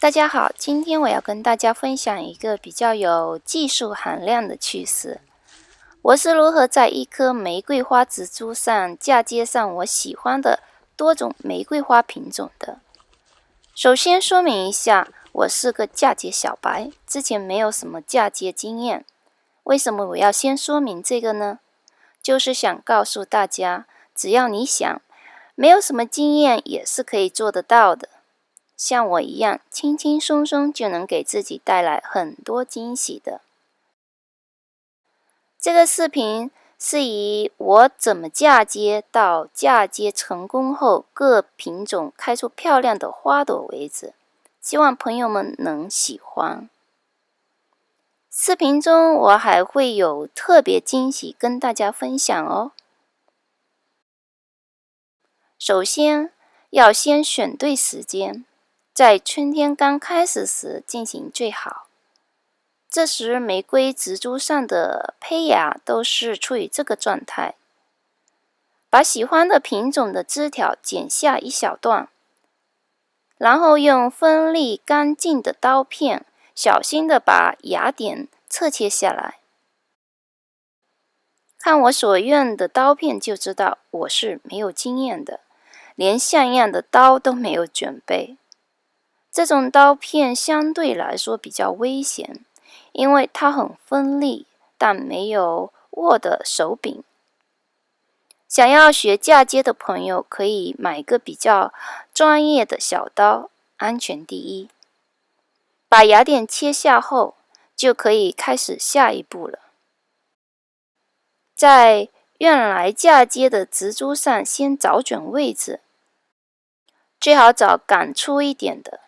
大家好，今天我要跟大家分享一个比较有技术含量的趣事。我是如何在一棵玫瑰花植株上嫁接上我喜欢的多种玫瑰花品种的。首先说明一下，我是个嫁接小白，之前没有什么嫁接经验。为什么我要先说明这个呢？就是想告诉大家，只要你想，没有什么经验也是可以做得到的。像我一样，轻轻松松就能给自己带来很多惊喜的。这个视频是以我怎么嫁接到嫁接成功后各品种开出漂亮的花朵为止，希望朋友们能喜欢。视频中我还会有特别惊喜跟大家分享哦。首先，要先选对时间。在春天刚开始时进行最好，这时玫瑰植株上的胚芽都是处于这个状态。把喜欢的品种的枝条剪下一小段，然后用锋利干净的刀片小心地把芽点侧切下来。看我所用的刀片就知道我是没有经验的，连像样的刀都没有准备。这种刀片相对来说比较危险，因为它很锋利，但没有握的手柄。想要学嫁接的朋友可以买个比较专业的小刀，安全第一。把芽点切下后，就可以开始下一步了。在用来嫁接的植株上先找准位置，最好找杆粗一点的。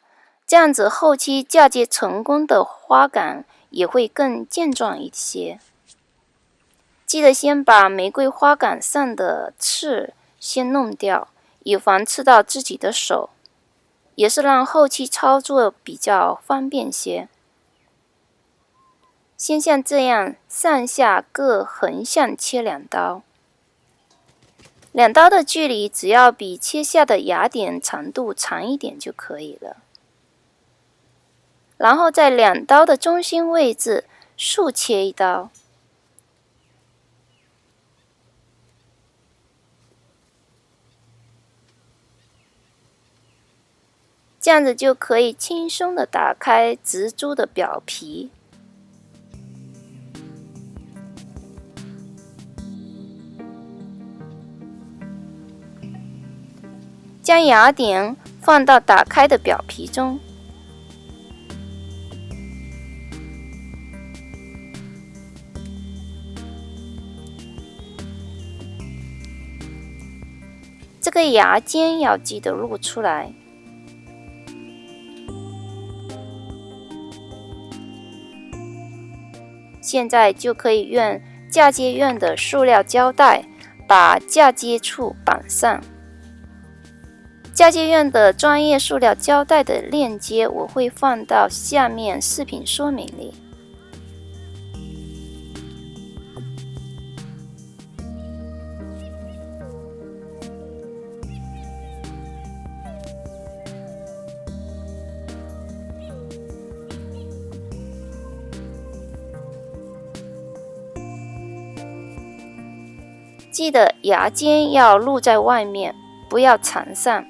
这样子后期嫁接成功的花杆也会更健壮一些。记得先把玫瑰花杆上的刺先弄掉，以防刺到自己的手，也是让后期操作比较方便些。先像这样上下各横向切2刀，两刀的距离只要比切下的芽点长度长一点就可以了。然后在2刀的中心位置竖切1刀，这样子就可以轻松地打开植株的表皮。将芽点放到打开的表皮中，这个芽尖要记得露出来。现在就可以用嫁接用的塑料胶带把嫁接处绑上。嫁接用的专业塑料胶带的链接我会放到下面视频说明里。记得芽尖要露在外面，不要藏上。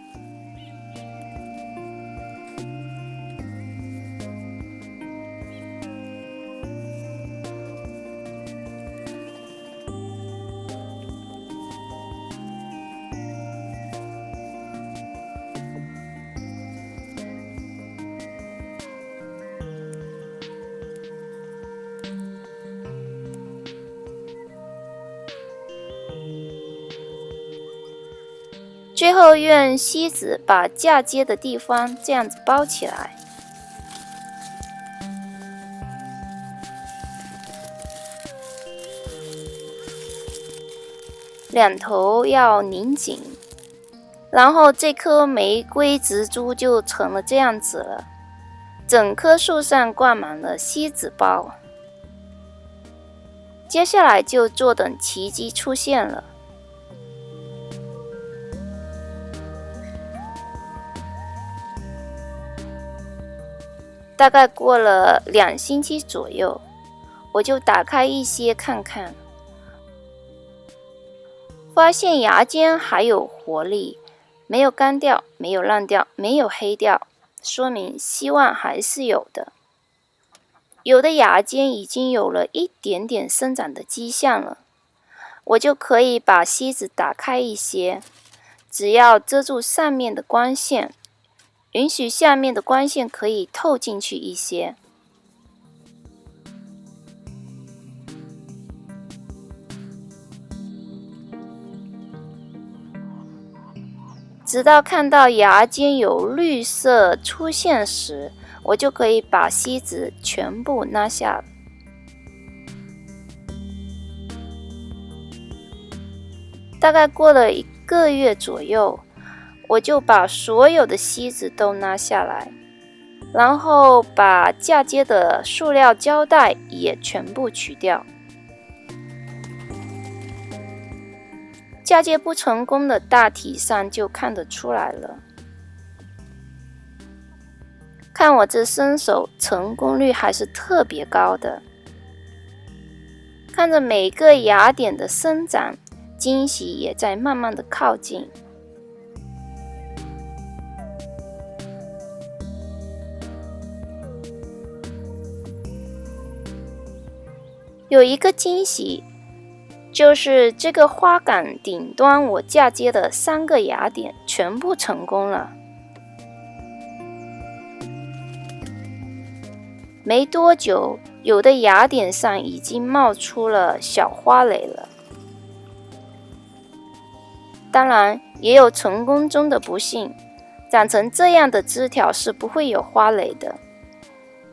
最后用锡纸把嫁接的地方这样子包起来，两头要拧紧，然后这棵玫瑰植株就成了这样子了。整棵树上挂满了锡纸包，接下来就坐等奇迹出现了。大概过了2星期左右，我就打开一些看看，发现芽尖还有活力，没有干掉，没有烂掉，没有黑掉，说明希望还是有的。有的芽尖已经有了一点点生长的迹象了，我就可以把锡纸打开一些，只要遮住上面的光线，允许下面的光线可以透进去一些。直到看到芽尖有绿色出现时，我就可以把锡纸全部拉下。大概过了1个月左右，我就把所有的锡纸都拉下来，然后把嫁接的塑料胶带也全部取掉。嫁接不成功的大体上就看得出来了。看我这身手，成功率还是特别高的。看着每个芽点的生长，惊喜也在慢慢的靠近。有一个惊喜，就是这个花杆顶端我嫁接的3个芽点全部成功了。没多久，有的芽点上已经冒出了小花蕾了。当然，也有成功中的不幸，长成这样的枝条是不会有花蕾的。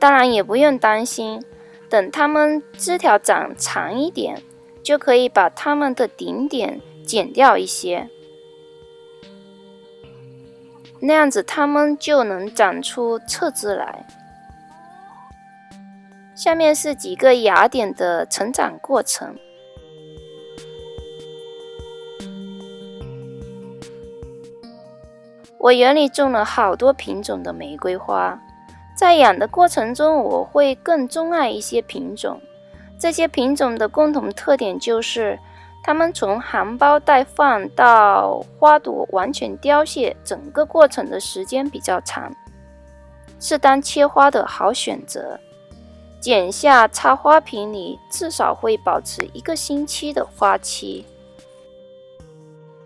当然也不用担心，等它们枝条长长一点，就可以把它们的顶点剪掉一些，那样子它们就能长出侧枝来。下面是几个芽点的成长过程。我园里种了好多品种的玫瑰花，在养的过程中，我会更钟爱一些品种。这些品种的共同特点就是，它们从含苞待放到花朵完全凋谢，整个过程的时间比较长，是当切花的好选择。剪下插花瓶里，至少会保持1个星期的花期。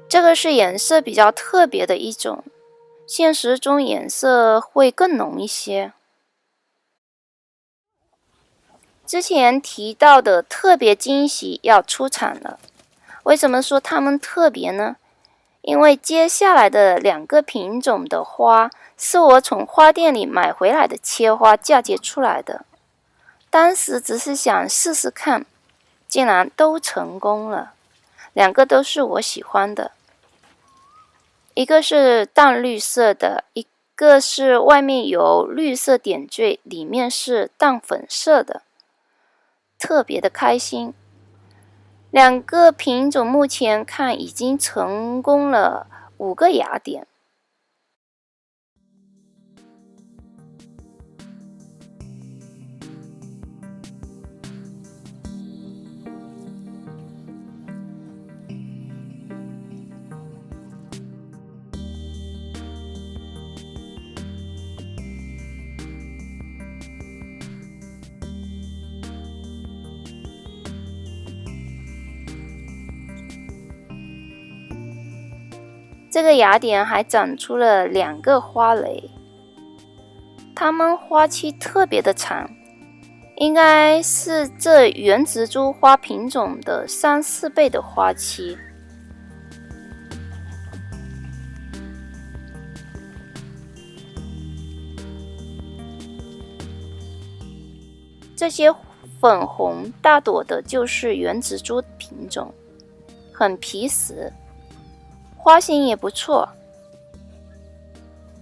这个是颜色比较特别的一种，现实中颜色会更浓一些。之前提到的特别惊喜要出场了。为什么说它们特别呢？因为接下来的2个品种的花是我从花店里买回来的切花嫁接出来的。当时只是想试试看，竟然都成功了。2个都是我喜欢的，一个是淡绿色的，一个是外面有绿色点缀，里面是淡粉色的，特别的开心。2个品种目前看已经成功了5个芽点。这个芽点还长出了2个花蕾，它们花期特别的长，应该是这原植株花品种的3、4倍的花期。这些粉红大朵的就是原植株品种，很皮实，花型也不错。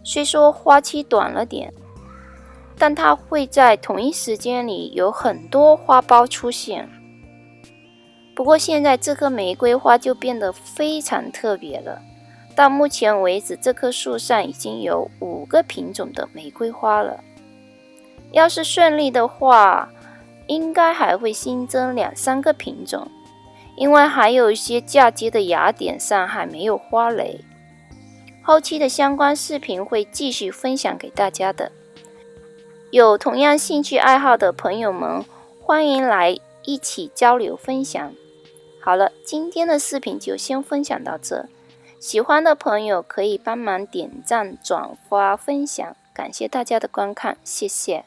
虽说花期短了点，但它会在同一时间里有很多花苞出现。不过现在这棵玫瑰花就变得非常特别了。到目前为止，这棵树上已经有5个品种的玫瑰花了。要是顺利的话，应该还会新增2-3个品种，因为还有一些嫁接的芽点上还没有花蕾。后期的相关视频会继续分享给大家的。有同样兴趣爱好的朋友们，欢迎来一起交流分享。好了，今天的视频就先分享到这。喜欢的朋友可以帮忙点赞、转发、分享，感谢大家的观看，谢谢。